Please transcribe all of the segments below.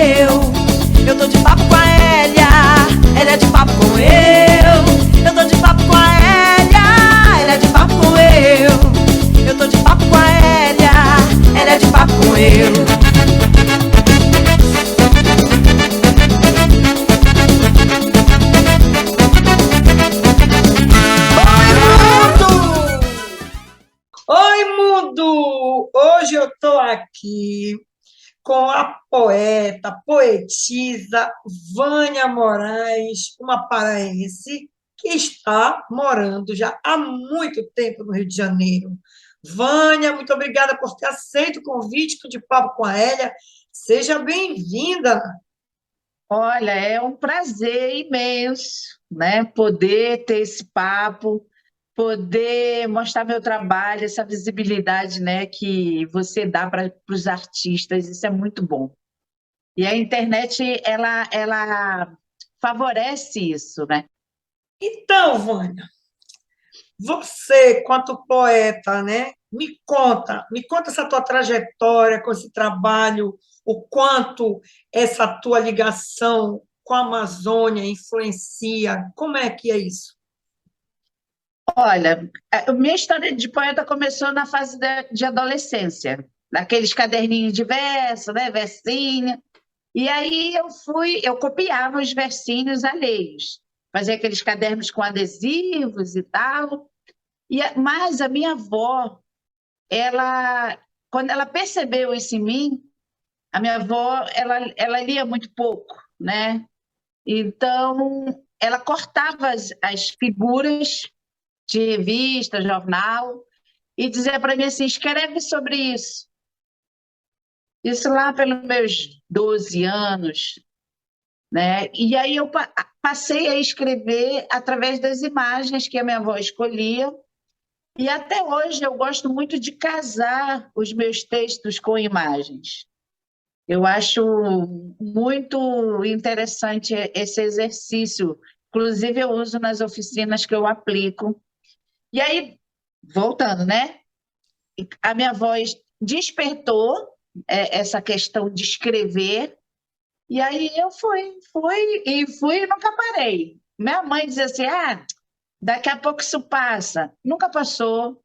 Eu tô de papo com a Hélia, ela é de papo com eu tô de papo com a Hélia, ela é de papo com eu tô de papo com a Hélia, ela é de papo com eu. Oi, mundo! Hoje eu estou aqui com a poeta, poetisa Vânia Moraes, uma paraense que está morando já há muito tempo no Rio de Janeiro. Vânia, muito obrigada por ter aceito o convite de Papo com a Hélia. Seja bem-vinda. Olha, é um prazer imenso, né? Poder ter esse papo, poder mostrar meu trabalho, essa visibilidade, né, que você dá para os artistas, isso é muito bom. E a internet, ela favorece isso, né? Então, Vânia, você, quanto poeta, né? Me conta essa tua trajetória com esse trabalho, o quanto essa tua ligação com a Amazônia influencia. Como é que é isso? Olha, a minha história de poeta começou na fase de adolescência, naqueles caderninhos de verso, né, versinho. E aí eu copiava os versinhos alheios, fazia aqueles cadernos com adesivos e tal. Mas a minha avó, ela, quando ela percebeu isso em mim, a minha avó, ela lia muito pouco, né? Então, ela cortava as figuras de revista, jornal, e dizia para mim assim, escreve sobre isso. Isso lá pelos meus 12 anos, né? E aí eu passei a escrever através das imagens que a minha avó escolhia, e até hoje eu gosto muito de casar os meus textos com imagens. Eu acho muito interessante esse exercício. Inclusive, eu uso nas oficinas que eu aplico. E aí, voltando, né? A minha voz despertou essa questão de escrever, e aí eu fui e nunca parei. Minha mãe dizia assim: daqui a pouco isso passa. Nunca passou.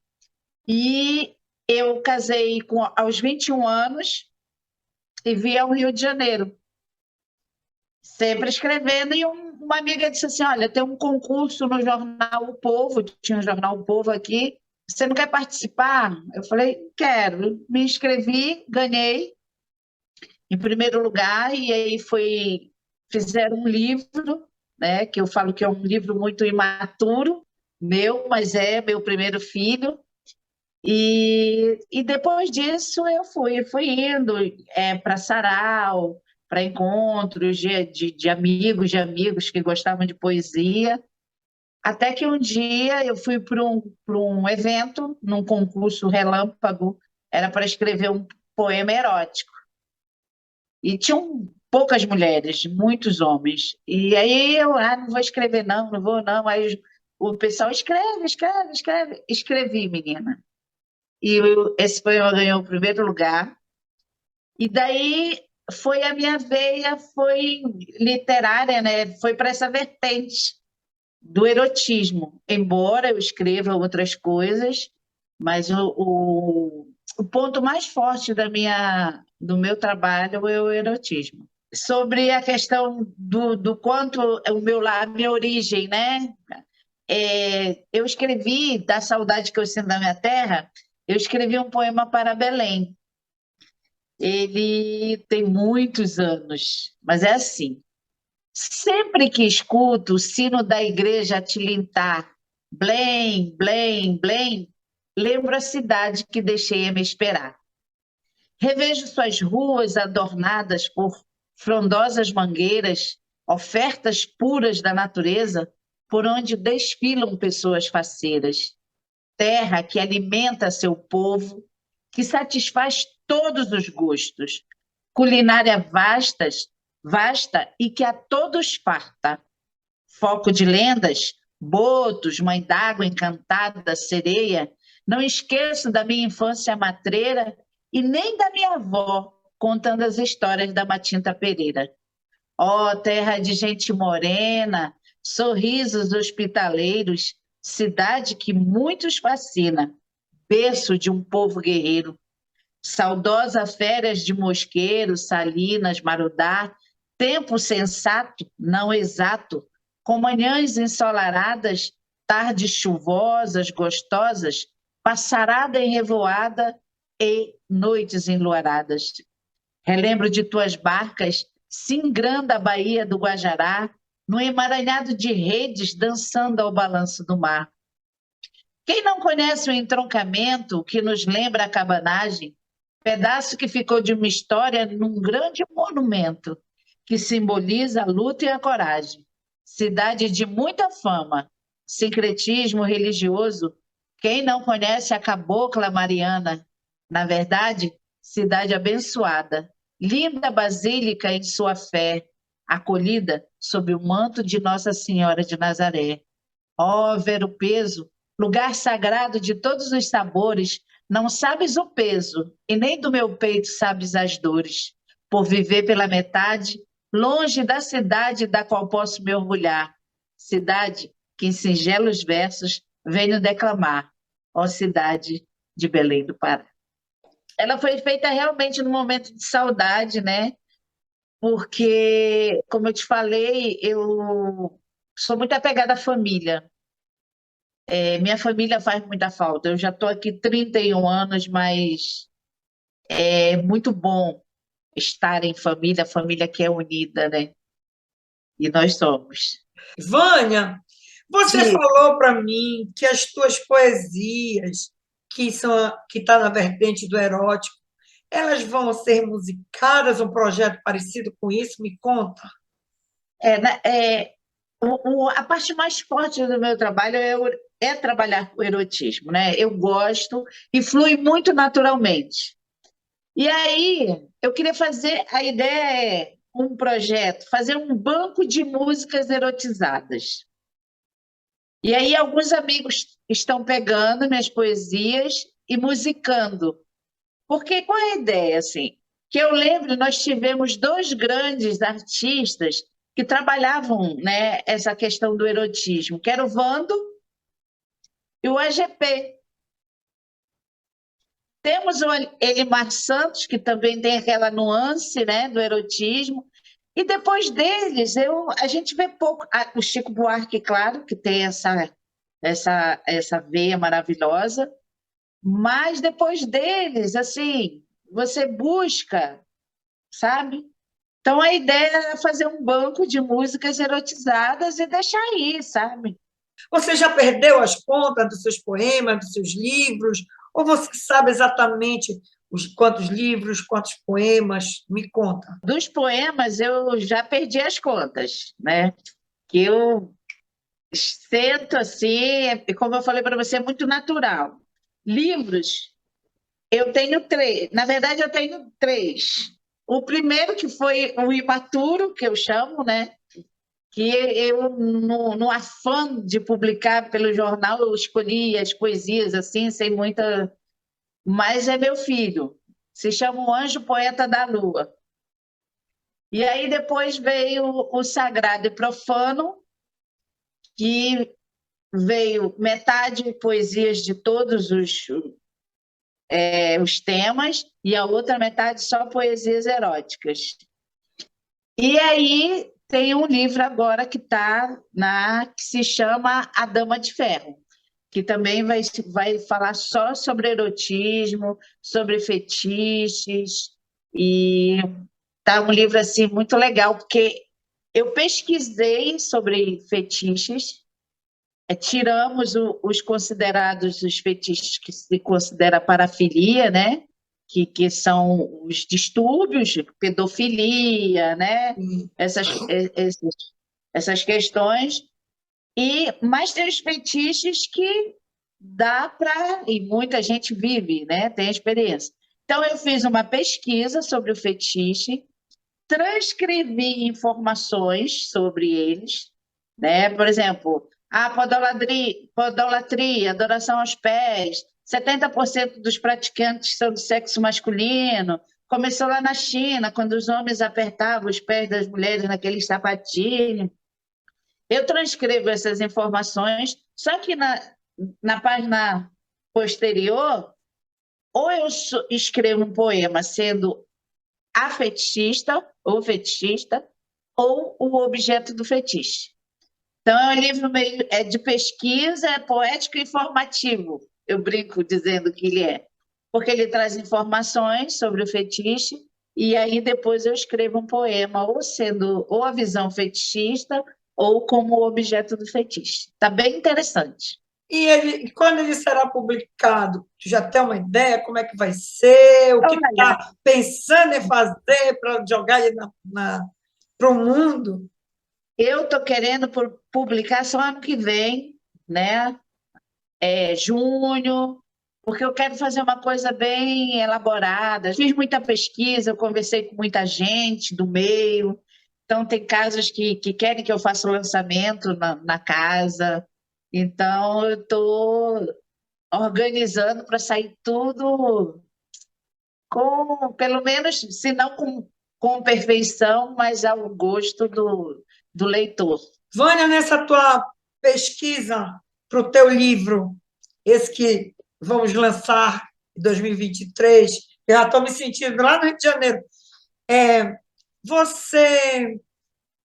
E eu casei aos 21 anos e vim ao Rio de Janeiro, sempre escrevendo. E uma amiga disse assim: olha, tem um concurso no jornal O Povo, tinha um jornal O Povo aqui, você não quer participar? Eu falei: quero. Me inscrevi, ganhei em primeiro lugar, e aí fizeram um livro, né, que eu falo que é um livro muito imaturo, meu, mas é meu primeiro filho. E depois disso eu fui indo para sarau, para encontros de amigos, que gostavam de poesia, até que um dia eu fui para um evento, num concurso relâmpago, era para escrever um poema erótico. E tinham poucas mulheres, muitos homens. E aí eu, não vou escrever não, não vou não. Aí o pessoal, escreve, escreve, escreve. Escrevi, menina. E esse poema ganhou o primeiro lugar. E daí foi a minha veia, foi literária, né? Foi para essa vertente do erotismo. Embora eu escreva outras coisas, mas o ponto mais forte do meu trabalho é o erotismo. Sobre a questão do quanto a minha origem, né? Eu escrevi, da saudade que eu sinto da minha terra, eu escrevi um poema para Belém. Ele tem muitos anos, mas é assim: sempre que escuto o sino da igreja tilintar, blém, blém, blém, lembro a cidade que deixei a me esperar. Revejo suas ruas adornadas por frondosas mangueiras, ofertas puras da natureza, por onde desfilam pessoas faceiras. Terra que alimenta seu povo, que satisfaz todos os gostos. Culinária vasta e que a todos farta. Foco de lendas, botos, mãe d'água encantada, sereia. Não esqueço da minha infância matreira e nem da minha avó, contando as histórias da Matinta Pereira. Ó, terra de gente morena, sorrisos hospitaleiros, cidade que muitos fascina, berço de um povo guerreiro. Saudosa férias de Mosqueiro, Salinas, Marudá, tempo sensato, não exato, com manhãs ensolaradas, tardes chuvosas, gostosas, passarada em revoada e noites enluaradas. Relembro de tuas barcas, singrando a baía do Guajará, no emaranhado de redes dançando ao balanço do mar. Quem não conhece o entroncamento que nos lembra a cabanagem, pedaço que ficou de uma história num grande monumento, que simboliza a luta e a coragem. Cidade de muita fama, sincretismo religioso. Quem não conhece a Cabocla Mariana? Na verdade, cidade abençoada, linda basílica em sua fé, acolhida sob o manto de Nossa Senhora de Nazaré. Ó, Ver-o-Peso, lugar sagrado de todos os sabores, não sabes o peso, e nem do meu peito sabes as dores, por viver pela metade, longe da cidade da qual posso me orgulhar. Cidade que em singelos versos venho declamar, ó cidade de Belém do Pará. Ela foi feita realmente num momento de saudade, né? Porque, como eu te falei, eu sou muito apegada à família. Minha família faz muita falta. Eu já estou aqui 31 anos, mas é muito bom estar em família, família que é unida, né? E nós somos. Vânia, você Sim. falou para mim que as tuas poesias, que tá na vertente do erótico, elas vão ser musicadas, um projeto parecido com isso? Me conta. A parte mais forte do meu trabalho é trabalhar com o erotismo, né? Eu gosto e flui muito naturalmente. E aí, eu queria fazer, a ideia é um projeto, fazer um banco de músicas erotizadas. E aí, alguns amigos estão pegando minhas poesias e musicando. Porque qual é a ideia, assim? Que eu lembro, nós tivemos dois grandes artistas que trabalhavam, né, essa questão do erotismo, que era o Vando e o AGP. Temos o Elimar Santos, que também tem aquela nuance, né, do erotismo, e depois deles a gente vê pouco. O Chico Buarque, claro, que tem essa veia maravilhosa, mas depois deles, assim, você busca, sabe? Então a ideia era fazer um banco de músicas erotizadas e deixar aí, sabe? Você já perdeu as contas dos seus poemas, dos seus livros? Ou você sabe exatamente quantos livros, quantos poemas? Me conta. Dos poemas eu já perdi as contas, né? Que eu sento assim, como eu falei para você, é muito natural. Livros, eu tenho três. Na verdade, eu tenho três. O primeiro, que foi o imaturo, que eu chamo, né? Que eu, no afã de publicar pelo jornal, eu escolhi as poesias assim, sem muita. Mas é meu filho. Se chama O Anjo Poeta da Lua. E aí depois veio o Sagrado e Profano, que veio metade poesias de todos os temas e a outra metade só poesias eróticas. E aí tem um livro agora que que se chama A Dama de Ferro, que também vai falar só sobre erotismo, sobre fetiches, e tá um livro assim muito legal, porque eu pesquisei sobre fetiches, tiramos os considerados os fetiches que se considera parafilia, né? Que são os distúrbios, pedofilia, né? Essas questões. Mas tem os fetiches que dá para, e muita gente vive, né? Tem experiência. Então, eu fiz uma pesquisa sobre o fetiche, transcrevi informações sobre eles, né? Por exemplo, a podolatria, adoração aos pés, 70% dos praticantes são do sexo masculino, Começou lá na China, quando os homens apertavam os pés das mulheres naquele sapatinho. Eu transcrevo essas informações, só que na página posterior, ou eu escrevo um poema sendo a fetichista ou fetichista, ou o objeto do fetiche. Então, é um livro meio de pesquisa, é poético e informativo. Eu brinco dizendo que ele é, porque ele traz informações sobre o fetiche, e aí depois eu escrevo um poema, ou sendo ou a visão fetichista, ou como objeto do fetiche. Está bem interessante. E quando ele será publicado, tu já tem uma ideia como é que vai ser, o que Olha, está pensando em fazer para jogar ele para o mundo? eu estou querendo publicar só ano que vem, né? Junho, porque eu quero fazer uma coisa bem elaborada. Fiz muita pesquisa, eu conversei com muita gente do meio, então tem casas que querem que eu faça o lançamento na casa. Então, eu estou organizando para sair tudo com, pelo menos, se não com perfeição, mas ao gosto do leitor. Vânia, nessa tua pesquisa para o teu livro, esse que vamos lançar em 2023, eu já estou me sentindo lá no Rio de Janeiro, você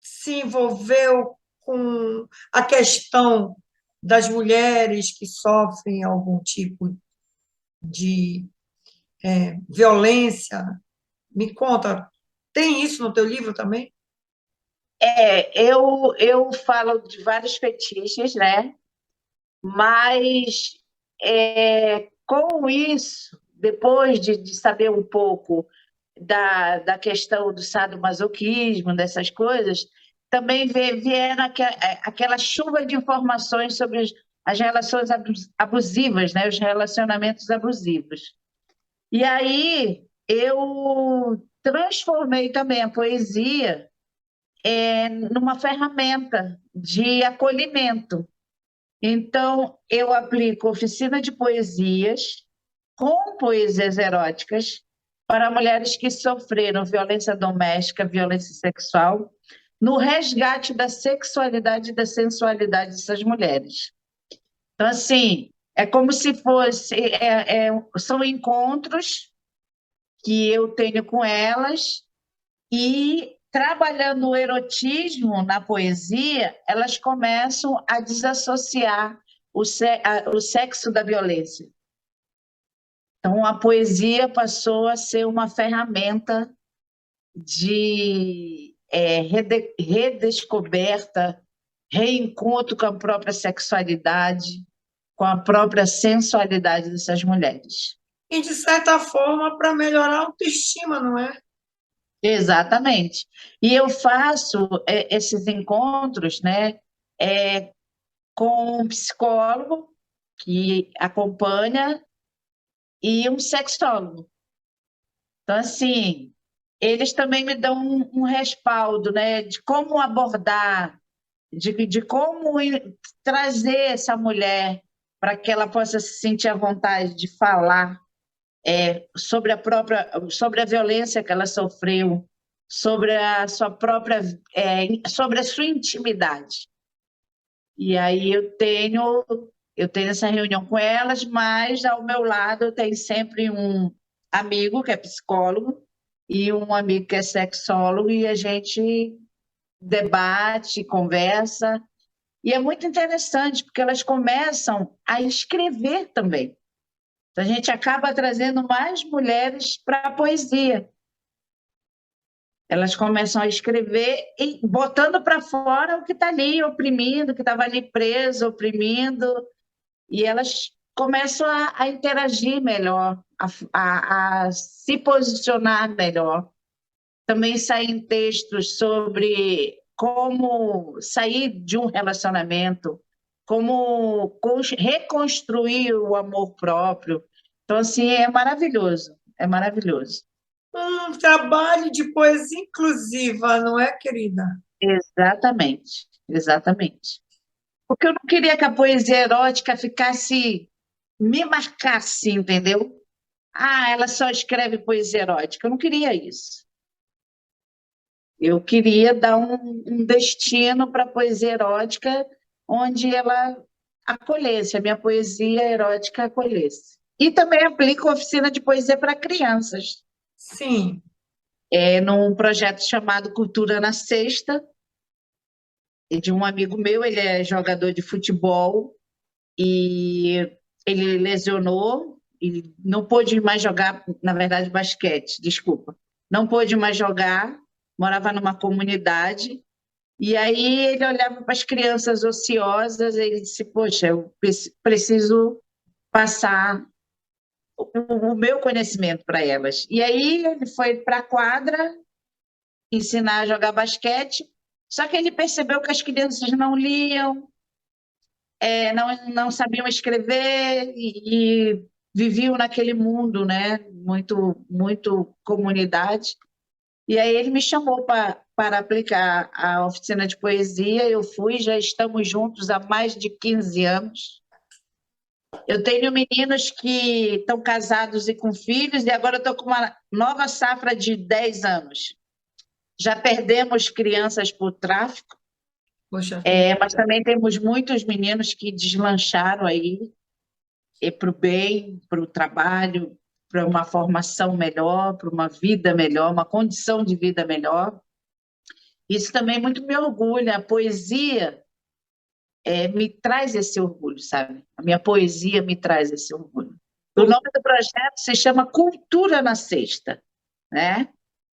se envolveu com a questão das mulheres que sofrem algum tipo de violência? Me conta, tem isso no teu livro também? Eu falo de vários fetiches, né? Mas com isso, depois de saber um pouco da questão do sadomasoquismo, dessas coisas, também vieram aquela chuva de informações sobre as relações abusivas, né? Os relacionamentos abusivos. E aí eu transformei também a poesia numa ferramenta de acolhimento. Então, eu aplico oficina de poesias com poesias eróticas para mulheres que sofreram violência doméstica, violência sexual, no resgate da sexualidade e da sensualidade dessas mulheres. Então, assim, é como se fosse, são encontros que eu tenho com elas e trabalhando o erotismo na poesia, elas começam a desassociar o sexo da violência. Então, a poesia passou a ser uma ferramenta de redescoberta, reencontro com a própria sexualidade, com a própria sensualidade dessas mulheres. E, de certa forma, para melhorar a autoestima, não é? Exatamente. E eu faço esses encontros, né, com um psicólogo que acompanha e um sexólogo. Então, assim, eles também me dão um respaldo, né, de como abordar, de como trazer essa mulher para que ela possa se sentir à vontade de falar sobre a violência que ela sofreu, sobre a sua própria, sobre a sua intimidade. E aí eu tenho essa reunião com elas, mas ao meu lado eu tenho sempre um amigo que é psicólogo e um amigo que é sexólogo e a gente debate, conversa. E é muito interessante porque elas começam a escrever também. Então, a gente acaba trazendo mais mulheres para a poesia. Elas começam a escrever e botando para fora o que está ali oprimindo, o que estava ali preso, oprimindo, e elas começam a interagir melhor, a se posicionar melhor. Também saem textos sobre como sair de um relacionamento, como reconstruir o amor próprio. Então, assim, é maravilhoso, é maravilhoso. Um trabalho de poesia inclusiva, não é, querida? Exatamente, exatamente. Porque eu não queria que a poesia erótica me marcasse, entendeu? Ah, ela só escreve poesia erótica. Eu não queria isso. Eu queria dar um destino para a poesia erótica onde ela acolhesse, a minha poesia erótica acolhesse. E também aplico oficina de poesia para crianças, Sim. num projeto chamado Cultura na Sexta, de um amigo meu, ele é jogador de futebol e ele lesionou e não pôde mais jogar, na verdade, basquete, desculpa. Não pôde mais jogar, morava numa comunidade, e aí ele olhava para as crianças ociosas e ele disse, poxa, eu preciso passar o meu conhecimento para elas. E aí ele foi para a quadra ensinar a jogar basquete, só que ele percebeu que as crianças não liam, não sabiam escrever e viviam naquele mundo, né? Muito comunidade. E aí ele me chamou para aplicar a oficina de poesia. Eu fui, já estamos juntos há mais de 15 anos. Eu tenho meninos que estão casados e com filhos, e agora eu estou com uma nova safra de 10 anos. Já perdemos crianças por tráfico, Poxa, mas também temos muitos meninos que deslancharam aí para o bem, para o trabalho, para uma formação melhor, para uma vida melhor, uma condição de vida melhor. Isso também muito me orgulha. A poesia me traz esse orgulho, sabe? A minha poesia me traz esse orgulho. O nome do projeto se chama Cultura na Sexta, né?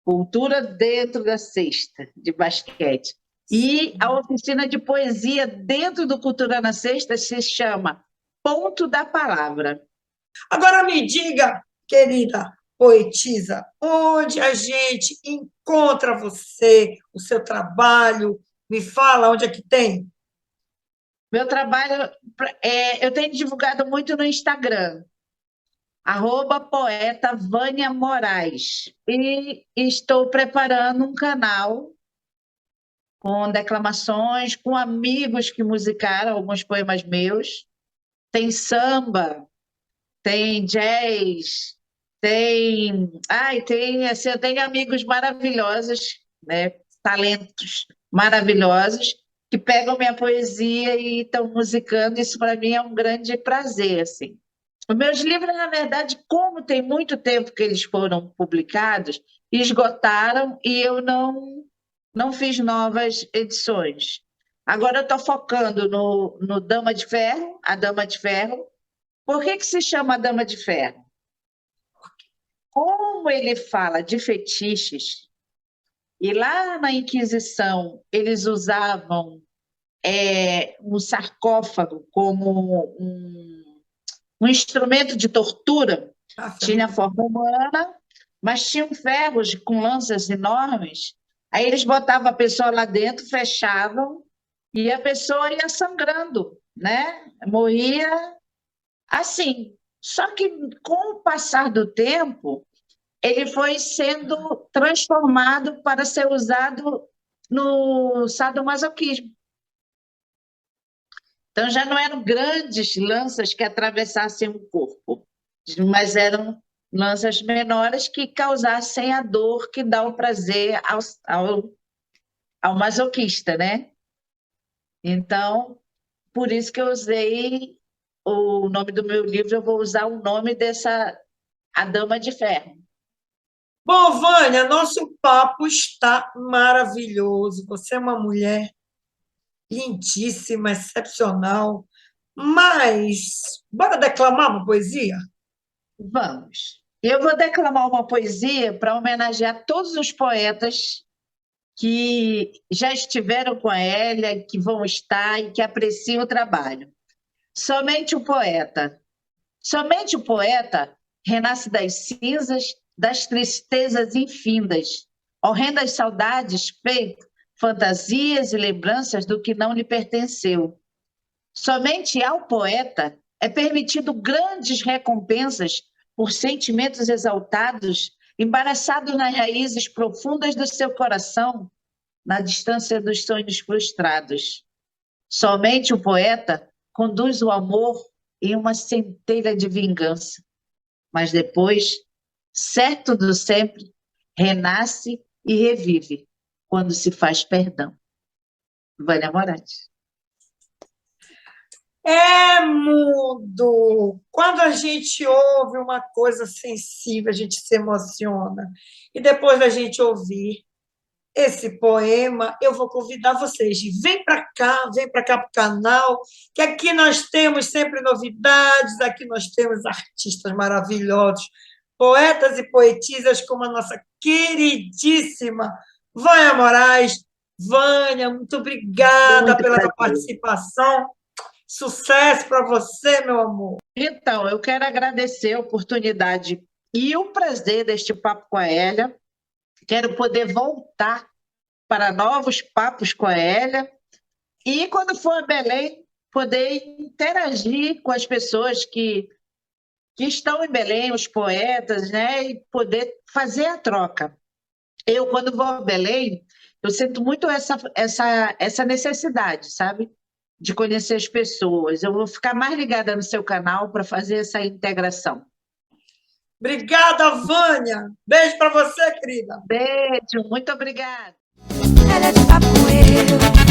Cultura dentro da cesta de basquete. E a oficina de poesia dentro do Cultura na Sexta se chama Ponto da Palavra. agora me diga, querida poetisa, onde a gente encontra você, o seu trabalho? Me fala onde é que tem. Meu trabalho, eu tenho divulgado muito no Instagram, @poeta Vânia Moraes. E estou preparando um canal com declamações, com amigos que musicaram alguns poemas meus. Tem samba, tem jazz, assim, eu tenho amigos maravilhosos, né? Talentos maravilhosos que pegam minha poesia e estão musicando. Isso para mim é um grande prazer, assim. Os meus livros, na verdade, como tem muito tempo que eles foram publicados, esgotaram e eu não fiz novas edições. Agora eu estou focando no Dama de Ferro, a Dama de Ferro. Por que se chama a Dama de Ferro? Como ele fala de fetiches, e lá na Inquisição eles usavam um sarcófago como um instrumento de tortura, tinha forma humana, mas tinham ferros com lanças enormes. Aí eles botavam a pessoa lá dentro, fechavam, e a pessoa ia sangrando, né? Morria assim. Só que, com o passar do tempo, ele foi sendo transformado para ser usado no sadomasoquismo. Então, já não eram grandes lanças que atravessassem o corpo, mas eram lanças menores que causassem a dor que dá o prazer ao masoquista, né? Então, por isso que eu usei o nome do meu livro, eu vou usar o nome dessa, A Dama de Ferro. Bom, Vânia, nosso papo está maravilhoso. Você é uma mulher lindíssima, excepcional. Mas, bora declamar uma poesia? Vamos. Eu vou declamar uma poesia para homenagear todos os poetas que já estiveram com a Hélia, que vão estar e que apreciam o trabalho. Somente o poeta renasce das cinzas, das tristezas infindas, horrendas saudades, feito, fantasias e lembranças do que não lhe pertenceu. Somente ao poeta é permitido grandes recompensas por sentimentos exaltados, embaraçados nas raízes profundas do seu coração, na distância dos sonhos frustrados. Somente o poeta conduz o amor em uma centelha de vingança, mas depois, certo do sempre, renasce e revive quando se faz perdão. Vânia Moraes. É mudo. Quando a gente ouve uma coisa sensível, a gente se emociona. E depois da gente ouvir esse poema, eu vou convidar vocês. Vem para cá para o canal, que aqui nós temos sempre novidades, aqui nós temos artistas maravilhosos, poetas e poetisas como a nossa queridíssima Vânia Moraes. Vânia, muito obrigada Muito pela tua prazer. participação. Sucesso para você, meu amor. Então, eu quero agradecer a oportunidade e o prazer deste papo com a Hélia. Quero poder voltar para novos papos com a Hélia e, quando for a Belém, poder interagir com as pessoas que estão em Belém, os poetas, né? E poder fazer a troca. Eu, quando vou a Belém, eu sinto muito essa necessidade, sabe? De conhecer as pessoas. Eu vou ficar mais ligada no seu canal para fazer essa integração. Obrigada, Vânia. Beijo para você, querida. Beijo, muito obrigada. Ela é de papo com eu.